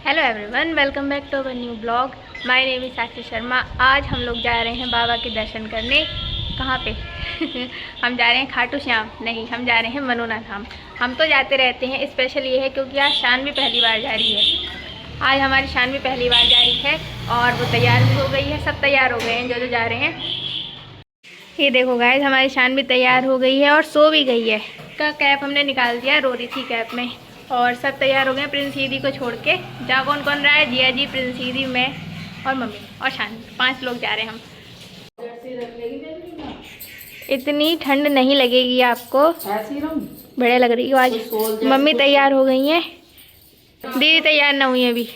Hello everyone, welcome back to our new blog. My name is Sakshi Sharma. आज हम लोग जा रहे हैं बाबा के दर्शन करने। कहाँ पे? हम जा रहे हैं खाटू श्याम नहीं, हम जा रहे हैं मनोना धाम। हम तो जाते रहते हैं, स्पेशल ये है क्योंकि आज शान भी पहली बार जा रही है। आज हमारी शान भी पहली बार जा रही है और वो तैयार भी हो गई है। सब तैयार हो गए हैं जो जा रहे हैं। ये देखो गाइस, हमारी शान भी तैयार हो गई है और सो भी गई है। का कैप हमने निकाल दिया, रो रही थी कैप में। और सब तैयार हो गए प्रिंस दीदी को छोड़ के। जहाँ कौन कौन रहा है? जिया जी, प्रिंस दीदी, मैं और मम्मी और शान। 5 लोग जा रहे हैं हम। इतनी ठंड नहीं लगेगी आपको, बढ़िया लग रही है आज। मम्मी तैयार हो गई हैं, दीदी तैयार ना हुई है अभी।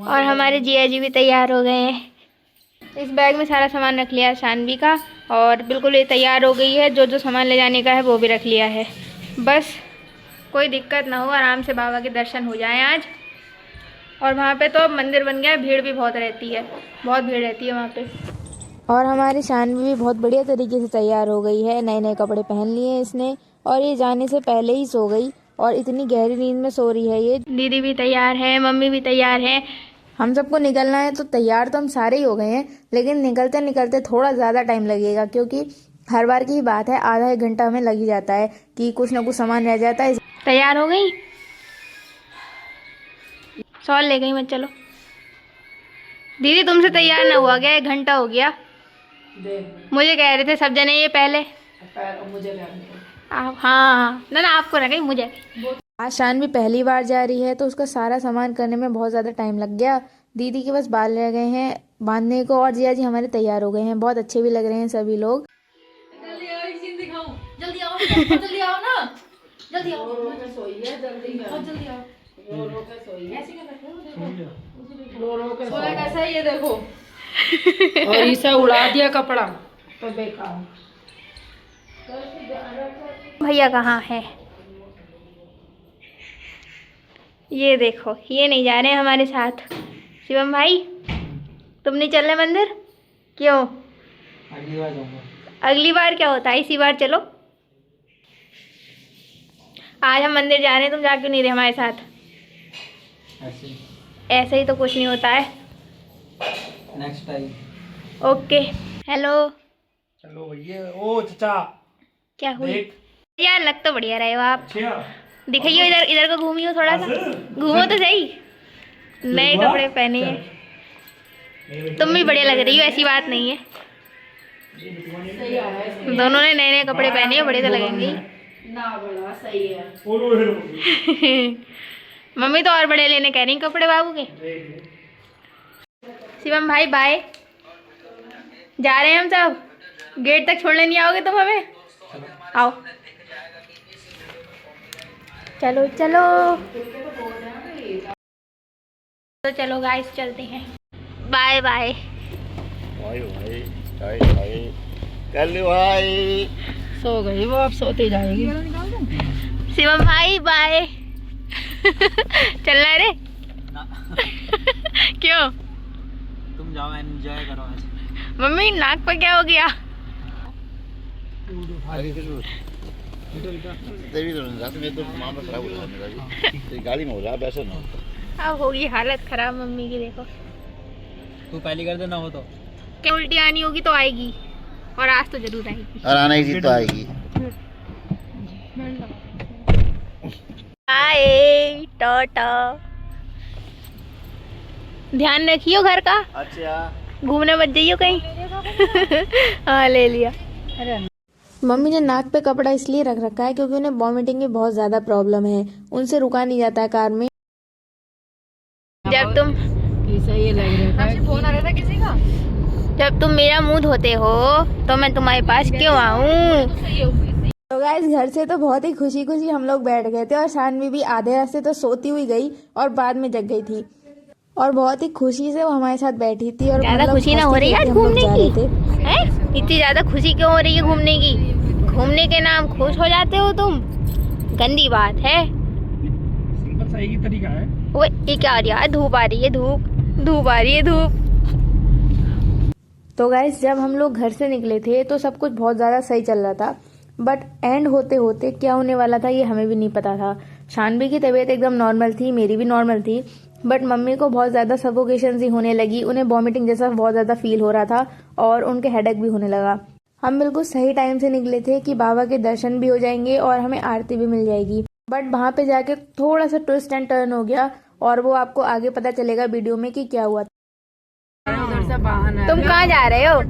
और हमारे जिया जी भी तैयार हो गए हैं। इस बैग में सारा सामान रख लिया है शानवी का, और बिल्कुल ये तैयार हो गई है। जो जो सामान ले जाने का है वो भी रख लिया है। बस कोई दिक्कत ना हो, आराम से बाबा के दर्शन हो जाएं आज। और वहाँ पे तो मंदिर बन गया है, भीड़ भी बहुत रहती है, बहुत भीड़ रहती है वहाँ पे। और हमारी शानवी भी बहुत बढ़िया तरीके से तैयार हो गई है। नए नए कपड़े पहन लिए इसने, और ये जाने से पहले ही सो गई और इतनी गहरी नींद में सो रही है ये। दीदी भी तैयार है, मम्मी भी तैयार है। हम सबको निकलना है तो तैयार तो हम सारे ही हो गए हैं, लेकिन निकलते निकलते थोड़ा ज़्यादा टाइम लगेगा, क्योंकि हर बार की बात है, आधा 1 घंटा हमें लग ही जाता है कि कुछ ना कुछ सामान रह जाता है। तैयार हो गई? सॉल ले गई मत। चलो दीदी, तुमसे तैयार ना हुआ गया, 1 घंटा हो गया। मुझे कह रहे थे सब जने ये पहले। मुझे हाँ ना आपको रह गई, मुझे। आज शान भी पहली बार जा रही है तो उसका सारा सामान करने में बहुत ज़्यादा टाइम लग गया। दीदी के बस बाल रह गए हैं बांधने को, और जिया जी हमारे तैयार हो गए हैं। बहुत अच्छे भी लग रहे हैं सभी लोग। जल्दी आओ, एक सीन दिखाऊं। जल्दी आओ, जल्दी आओ ना, जल्दी आओ। जल्दी आओ। ऐसे क्या करते हो? सोया कैसा है ये देखो। और इसे उड़ा दिया कपड़ा तो बेकार। भैया कहाँ है? ये देखो, ये नहीं जा रहे हैं हमारे साथ। शिवम भाई, तुम नहीं चल रहे मंदिर? क्यों? अगली बार जाऊंगा। अगली बार क्या होता है, इसी बार चलो। आज हम मंदिर जा रहे हैं, तुम जा क्यों नहीं रहे हमारे साथ? ऐसे ही तो कुछ नहीं होता है। Next time. ओके। हेलो। चलो भैया। ओ चाचा, क्या हुई यार? लग तो बढ़िया रहे हो आप। दिखाइयो इधर, इधर को घूमियो, थोड़ा सा घूमो तो सही। नए कपड़े पहने हैं, तुम भी बढ़िया लग रही हो, ऐसी बात नहीं है। दोनों ने नए नए कपड़े पहने हैं, बड़े तो लगेंगे ना। बड़ा सही है। मम्मी तो और बड़े लेने कह रही कपड़े बाबू के। शिवम भाई बाय, जा रहे हैं हम सब। गेट तक छोड़ने नहीं आओगे तुम हमें? आओ चलो चलो। तो चलो गाइस, चलते हैं। Bye bye. भाई सो गई वो, अब सोते जाएगी। शिवम भाई बाय। चल रहा है रे? क्यों? तुम जाओ, एंजॉय करो आज। मम्मी नाक पर क्या हो गया? गाड़ी में हो रहा है, ना। अब होगी हालत खराब मम्मी की, देखो। तू पहली कर देना हो तो क्या उल्टी आनी होगी तो आएगी, और आज तो जरूर आएगी। और आना ही तो आएगी। बाय टाटा। ध्यान रखियो घर का। अच्छा, घूमने मत जाइयो कहीं। हाँ ले लिया। मम्मी ने नाक पे कपड़ा इसलिए रख रखा है क्योंकि उन्हें वॉमिटिंग की बहुत ज्यादा प्रॉब्लम है, उनसे रुका नहीं जाता है कार में। जब तुम ये लग रहा है फोन आ रहा था किसी का। जब तुम मेरा मुंह धोते हो तो मैं तुम्हारे पास क्यों आऊँ? तो गाइस, घर से तो बहुत ही खुशी खुशी हम लोग बैठ गए थे, और शानवी भी आधे रास्ते तो सोती हुई गई और बाद में जग गई थी, और बहुत ही खुशी से वो हमारे साथ बैठी थी। और ज्यादा खुशी ना हो रही है घूमने की? हैं? इतनी ज्यादा खुशी क्यों हो रही है घूमने की? घूमने के नाम खुश हो जाते हो तुम? गंदी बात है। सिंपल सही की तरीका है। वो ये क्या आ रही है? धूप आ रही है, धूप धूप आ रही है, धूप। तो गाइस, जब हम लोग घर से निकले थे तो सब कुछ बहुत ज़्यादा सही चल रहा था। बट एंड होते होते क्या होने वाला था ये हमें भी नहीं पता था। शानवी की तबीयत एकदम नॉर्मल थी, मेरी भी नॉर्मल थी, बट मम्मी को बहुत ज़्यादा सफोकेशन सी होने लगी, उन्हें वॉमिटिंग जैसा बहुत ज़्यादा फील हो रहा था और उनके हेडेक भी होने लगा। हम बिल्कुल सही टाइम से निकले थे कि बाबा के दर्शन भी हो जाएंगे और हमें आरती भी मिल जाएगी, बट वहाँ पे जाके थोड़ा सा ट्विस्ट एंड टर्न हो गया और वो आपको आगे पता चलेगा वीडियो में कि क्या हुआ। तुम कहाँ जा रहे हो?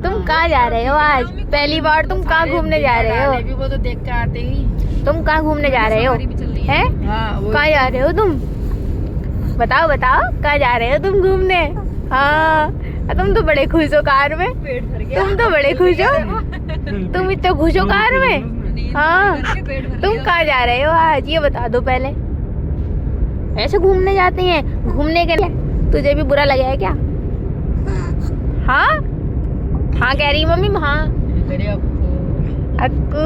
तुम कहाँ जा रहे हो आज? पहली बार तुम कहाँ घूमने जा रहे हो? वो तो देख के आते ही। तुम कहाँ घूमने जा रहे हो? हैं? कहाँ जा रहे हो तुम? बताओ बताओ, कहाँ जा रहे हो तुम घूमने? हाँ, तुम तो बड़े खुश हो कार में। तुम तो बड़े खुश हो, तुम इतने खुश हो कार में। हाँ, तुम कहाँ जा रहे हो आज ये बता दो पहले। ऐसे घूमने जाते हैं, घूमने के लिए तुझे भी बुरा लगा है क्या? हाँ हाँ कह रही मम्मी, हाँ अक्कू।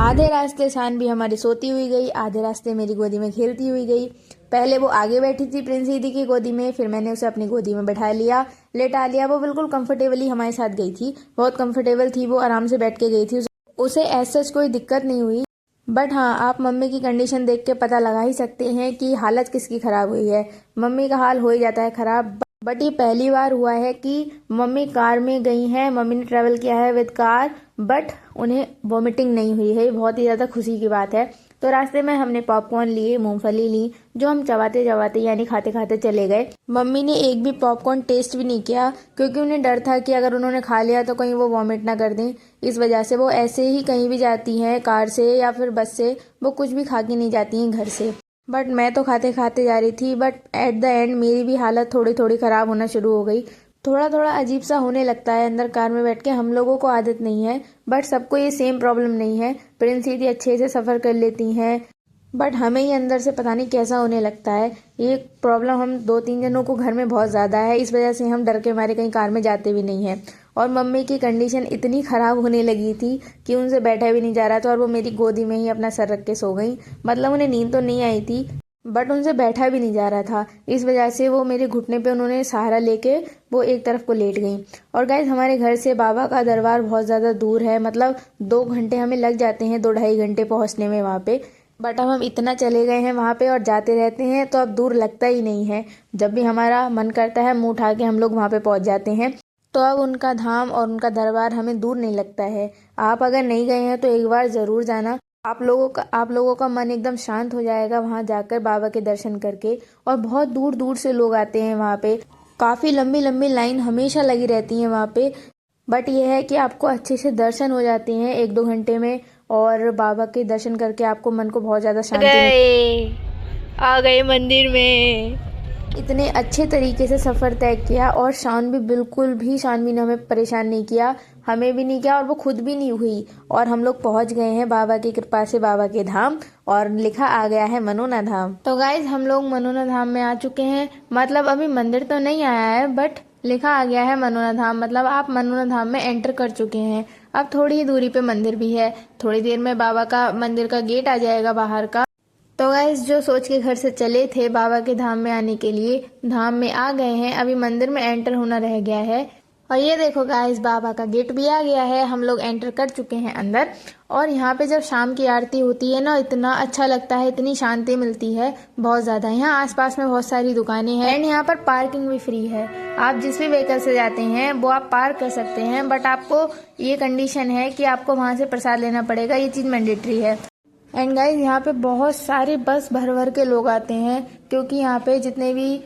आधे रास्ते शानवी हमारी सोती हुई गई, आधे रास्ते मेरी गोदी में खेलती हुई गई। पहले वो आगे बैठी थी प्रिंस दीदी की गोदी में, फिर मैंने उसे अपनी गोदी में बैठा लिया, लेटा लिया। वो बिल्कुल कंफर्टेबली हमारे साथ गई थी, बहुत कंफर्टेबल थी, वो आराम से बैठ के गई थी, उसे ऐसा कोई दिक्कत नहीं हुई। बट हाँ, आप मम्मी की कंडीशन देख के पता लगा ही सकते हैं कि हालत किसकी खराब हुई है। मम्मी का हाल हो ही जाता है खराब, बट ये पहली बार हुआ है कि मम्मी कार में गई हैं, मम्मी ने ट्रैवल किया है विद कार, बट उन्हें वॉमिटिंग नहीं हुई है। बहुत ही ज़्यादा खुशी की बात है। तो रास्ते में हमने पॉपकॉर्न लिए, मूंगफली ली, जो हम चबाते चबाते यानी खाते खाते चले गए। मम्मी ने एक भी पॉपकॉर्न टेस्ट भी नहीं किया, क्योंकि उन्हें डर था कि अगर उन्होंने खा लिया तो कहीं वो वॉमिट ना कर दें। इस वजह से वो ऐसे ही कहीं भी जाती हैं, कार से या फिर बस से, वो कुछ भी खा के नहीं जाती हैं घर से। बट मैं तो खाते खाते जा रही थी, बट एट द एंड मेरी भी हालत थोड़ी थोड़ी ख़राब होना शुरू हो गई। थोड़ा थोड़ा अजीब सा होने लगता है अंदर कार में बैठ के। हम लोगों को आदत नहीं है, बट सबको ये सेम प्रॉब्लम नहीं है। प्रिंस दीदी अच्छे से सफ़र कर लेती हैं, बट हमें ही अंदर से पता नहीं कैसा होने लगता है। ये प्रॉब्लम हम 2-3 जनों को घर में बहुत ज़्यादा है, इस वजह से हम डर के मारे कहीं कार में जाते भी नहीं हैं। और मम्मी की कंडीशन इतनी ख़राब होने लगी थी कि उनसे बैठा भी नहीं जा रहा था और वो मेरी गोदी में ही अपना सर रख के सो गई। मतलब उन्हें नींद तो नहीं आई थी, बट उनसे बैठा भी नहीं जा रहा था। इस वजह से वो मेरे घुटने पे उन्होंने सहारा लेके वो एक तरफ को लेट गई। और गाइस, हमारे घर से बाबा का दरबार बहुत ज़्यादा दूर है, मतलब 2 घंटे हमें लग जाते हैं, 2-2.5 घंटे पहुँचने में वहाँ पे। बट अब हम इतना चले गए हैं वहाँ पे और जाते रहते हैं, तो अब दूर लगता ही नहीं है। जब भी हमारा मन करता है मुँह उठा के हम लोग वहाँ पे पहुँच जाते हैं। तो अब उनका धाम और उनका दरबार हमें दूर नहीं लगता है। आप अगर नहीं गए हैं तो एक बार ज़रूर जाना। आप लोगों का मन एकदम शांत हो जाएगा वहाँ जाकर बाबा के दर्शन करके। और बहुत दूर दूर से लोग आते हैं वहाँ पे, काफ़ी लंबी लंबी लाइन हमेशा लगी रहती है वहाँ पे। बट यह है कि आपको अच्छे से दर्शन हो जाते हैं 1-2 घंटे में, और बाबा के दर्शन करके आपको मन को बहुत ज़्यादा शांति आ गए मंदिर में। इतने अच्छे तरीके से सफ़र तय किया और शानवी ने हमें परेशान नहीं किया, हमें भी नहीं किया, और वो खुद भी नहीं हुई। और हम लोग पहुंच गए हैं बाबा की कृपा से बाबा के धाम, और लिखा आ गया है मनोना धाम। तो गाइज, हम लोग मनोना धाम में आ चुके हैं। मतलब अभी मंदिर तो नहीं आया है, बट लिखा आ गया है मनोना धाम, मतलब आप मनोना धाम में एंटर कर चुके हैं। अब थोड़ी ही दूरी पे मंदिर भी है, थोड़ी देर में बाबा का मंदिर का गेट आ जाएगा बाहर का। तो गाइस, जो सोच के घर से चले थे बाबा के धाम में आने के लिए, धाम में आ गए हैं। अभी मंदिर में एंटर होना रह गया है। और ये देखो गाइस, बाबा का गेट भी आ गया है, हम लोग एंटर कर चुके हैं अंदर। और यहाँ पे जब शाम की आरती होती है ना, इतना अच्छा लगता है, इतनी शांति मिलती है बहुत ज़्यादा। यहाँ आसपास में बहुत सारी दुकानें हैं एंड यहाँ पर पार्किंग भी फ्री है। आप जिस भी व्हीकल से जाते हैं वो आप पार्क कर सकते हैं, बट आपको ये कंडीशन है कि आपको वहाँ से प्रसाद लेना पड़ेगा, ये चीज़ मैंडेटरी है। एंड गाइज, यहाँ पे बहुत सारे बस भर भर के लोग आते हैं, क्योंकि यहाँ पे जितने भी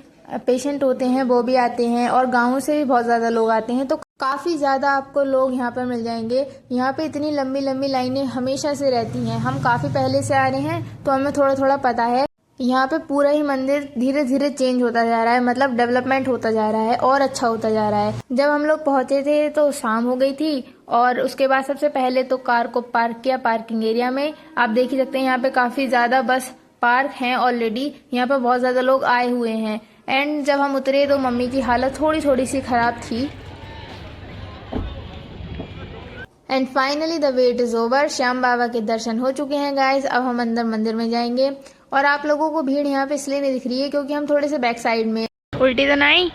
पेशेंट होते हैं वो भी आते हैं, और गाँव से भी बहुत ज़्यादा लोग आते हैं। तो काफ़ी ज़्यादा आपको लोग यहाँ पर मिल जाएंगे। यहाँ पे इतनी लंबी लंबी लाइनें हमेशा से रहती हैं। हम काफ़ी पहले से आ रहे हैं तो हमें थोड़ा थोड़ा पता है। यहाँ पे पूरा ही मंदिर धीरे धीरे चेंज होता जा रहा है, मतलब डेवलपमेंट होता जा रहा है और अच्छा होता जा रहा है। जब हम लोग पहुँचे थे तो शाम हो गई थी, और उसके बाद सबसे पहले तो कार को पार्क किया पार्किंग एरिया में। आप देख ही सकते हैं यहाँ पे काफ़ी ज़्यादा बस पार्क हैं ऑलरेडी, यहाँ पे बहुत ज़्यादा लोग आए हुए हैं। एंड जब हम उतरे तो मम्मी की हालत थोड़ी सी ख़राब थी। And finally the wait is over, Shyam Baba के दर्शन हो चुके हैं गाइस। अब हम अंदर मंदिर में जाएंगे, और आप लोगों को भीड़ यहाँ पे इसलिए नहीं दिख रही है क्योंकि हम थोड़े से बैक साइड में। उल्टी तो नहीं?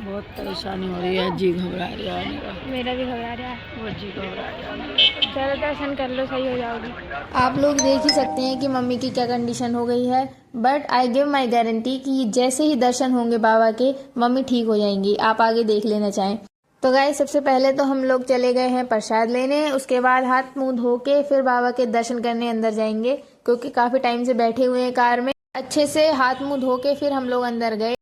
बहुत परेशानी हो रही है, जी घबरा रहा है मेरा, मेरा भी घबरा रहा है। बहुत जी घबरा रहा है। चलो दर्शन कर लो, सही हो जाओगी। आप लोग देख ही सकते हैं कि मम्मी की क्या कंडीशन हो गई है, but I give my guarantee कि जैसे ही दर्शन होंगे बाबा के, मम्मी ठीक हो जाएंगी। आप आगे देख लेना चाहें तो। गाइस सबसे पहले तो हम लोग चले गए हैं प्रसाद लेने, उसके बाद हाथ मुंह धो के फिर बाबा के दर्शन करने अंदर जाएंगे, क्योंकि काफ़ी टाइम से बैठे हुए हैं कार में। अच्छे से हाथ मुंह धो के फिर हम लोग अंदर गए।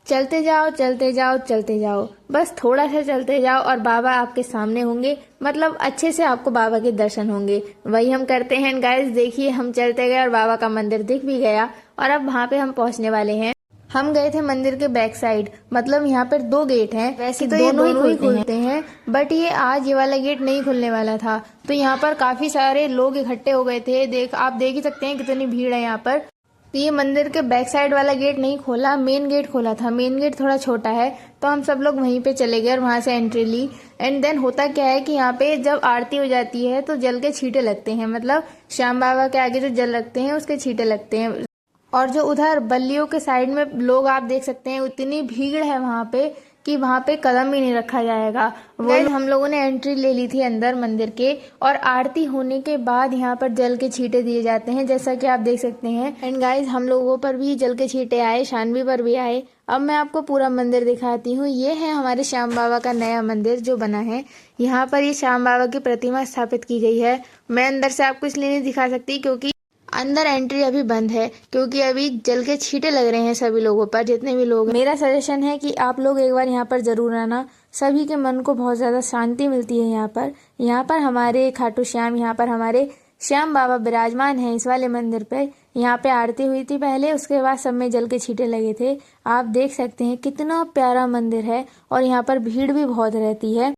चलते जाओ चलते जाओ चलते जाओ, बस थोड़ा सा चलते जाओ और बाबा आपके सामने होंगे, मतलब अच्छे से आपको बाबा के दर्शन होंगे। वही हम करते हैं गाइस। देखिए हम चलते गए और बाबा का मंदिर दिख भी गया, और अब वहाँ पे हम पहुँचने वाले हैं। हम गए थे मंदिर के बैक साइड, मतलब यहाँ पर 2 गेट हैं, वैसे तो ये दोनों ही खुलते हैं, बट ये आज ये वाला गेट नहीं खुलने वाला था। तो यहाँ पर काफी सारे लोग इकट्ठे हो गए थे। आप देख ही सकते हैं कितनी भीड़ है यहाँ पर। तो ये मंदिर के बैक साइड वाला गेट नहीं खोला, मेन गेट खोला था। मेन गेट थोड़ा छोटा है, तो हम सब लोग वहीं पे चले गए और वहां से एंट्री ली। एंड देन होता क्या है कि यहाँ पे जब आरती हो जाती है तो जल के छींटे लगते हैं, मतलब श्याम बाबा के आगे जो जल रखते हैं उसके छींटे लगते हैं। और जो उधर बल्लियों के साइड में लोग आप देख सकते हैं, उतनी भीड़ है वहां पे कि वहां पे कदम ही नहीं रखा जाएगा। वो हम लोगों ने एंट्री ले ली थी अंदर मंदिर के, और आरती होने के बाद यहाँ पर जल के छींटे दिए जाते हैं, जैसा कि आप देख सकते हैं। एंड गाइज हम लोगों पर भी जल के छींटे आए, शानवी पर भी आए। अब मैं आपको पूरा मंदिर दिखाती हूँ। ये है हमारे श्याम बाबा का नया मंदिर जो बना है। यहाँ पर ये श्याम बाबा की प्रतिमा स्थापित की गई है। मैं अंदर से आपको इसलिए नहीं दिखा सकती क्योंकि अंदर एंट्री अभी बंद है, क्योंकि अभी जल के छींटे लग रहे हैं सभी लोगों पर, जितने भी लोग। मेरा सजेशन है कि आप लोग एक बार यहाँ पर जरूर आना, सभी के मन को बहुत ज्यादा शांति मिलती है यहाँ पर। यहाँ पर हमारे खाटू श्याम, यहाँ पर हमारे श्याम बाबा विराजमान है इस वाले मंदिर पे। यहाँ पे आरती हुई थी पहले, उसके बाद सब में जल के छींटे लगे थे। आप देख सकते हैं कितना प्यारा मंदिर है, और यहाँ पर भीड़ भी बहुत रहती है।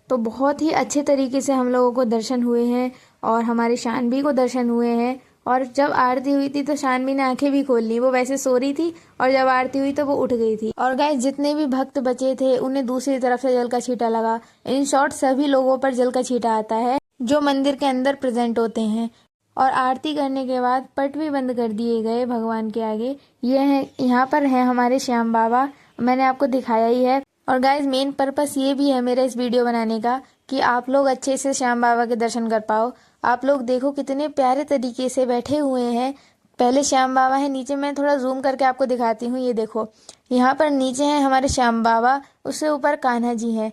तो बहुत ही अच्छे तरीके से हम लोगों को दर्शन हुए हैं, और हमारी शानवी को दर्शन हुए हैं। और जब आरती हुई थी तो शानवी ने आंखें भी खोल ली, वो वैसे सो रही थी, और जब आरती हुई तो वो उठ गई थी। और गाइस जितने भी भक्त बचे थे उन्हें दूसरी तरफ से जल का छींटा लगा। इन शॉर्ट सभी लोगों पर जल का छींटा आता है जो मंदिर के अंदर प्रेजेंट होते हैं। और आरती करने के बाद पट भी बंद कर दिए गए भगवान के आगे। ये है, यहाँ पर है हमारे श्याम बाबा, मैंने आपको दिखाया ही है। और गाइज मेन पर्पस ये भी है मेरा इस वीडियो बनाने का कि आप लोग अच्छे से श्याम बाबा के दर्शन कर पाओ। आप लोग देखो कितने प्यारे तरीके से बैठे हुए हैं। पहले श्याम बाबा है नीचे, मैं थोड़ा जूम करके आपको दिखाती हूँ। ये देखो यहाँ पर नीचे है हमारे श्याम बाबा, उससे ऊपर कान्हा जी हैं।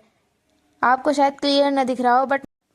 आपको शायद क्लियर ना दिख रहा हो,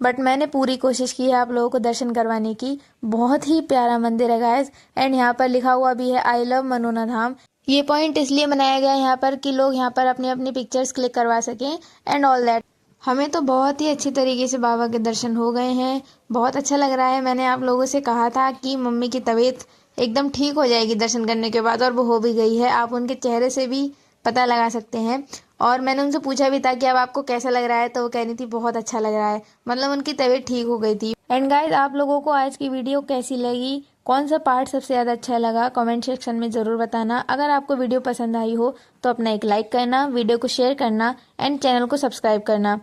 बट मैंने पूरी कोशिश की है आप लोगों को दर्शन करवाने की। बहुत ही प्यारा मंदिर है गाइज। एंड यहाँ पर लिखा हुआ भी है आई लव मनोना धाम। ये पॉइंट इसलिए बनाया गया है यहाँ पर कि लोग यहाँ पर अपनी अपनी पिक्चर्स क्लिक करवा सकें एंड ऑल दैट। हमें तो बहुत ही अच्छी तरीके से बाबा के दर्शन हो गए हैं, बहुत अच्छा लग रहा है। मैंने आप लोगों से कहा था कि मम्मी की तबीयत एकदम ठीक हो जाएगी दर्शन करने के बाद, और वो हो भी गई है। आप उनके चेहरे से भी पता लगा सकते हैं। और मैंने उनसे पूछा भी था कि अब आपको कैसा लग रहा है, तो वो कह रही थी बहुत अच्छा लग रहा है, मतलब उनकी तबीयत ठीक हो गई थी। एंड गाइज आप लोगों को आज की वीडियो कैसी लगी, कौन सा पार्ट सबसे ज़्यादा अच्छा लगा, कमेंट सेक्शन में ज़रूर बताना। अगर आपको वीडियो पसंद आई हो तो अपना एक लाइक करना, वीडियो को शेयर करना एंड चैनल को सब्सक्राइब करना।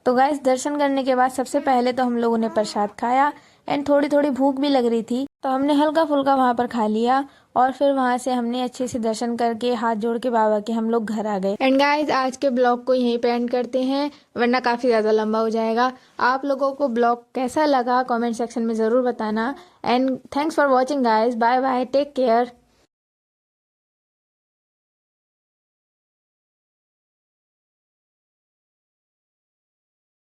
तो गाइस दर्शन करने के बाद सबसे पहले तो हम लोगों ने प्रसाद खाया, एंड थोड़ी थोड़ी भूख भी लग रही थी, तो हमने हल्का फुल्का वहाँ पर खा लिया। और फिर वहाँ से हमने अच्छे से दर्शन करके हाथ जोड़ के बाबा के हम लोग घर आ गए। एंड गाइज आज के ब्लॉग को यहीं पे एंड करते हैं, वरना काफ़ी ज़्यादा लंबा हो जाएगा। आप लोगों को ब्लॉग कैसा लगा कमेंट सेक्शन में ज़रूर बताना। And thanks for watching guys, bye bye, take care.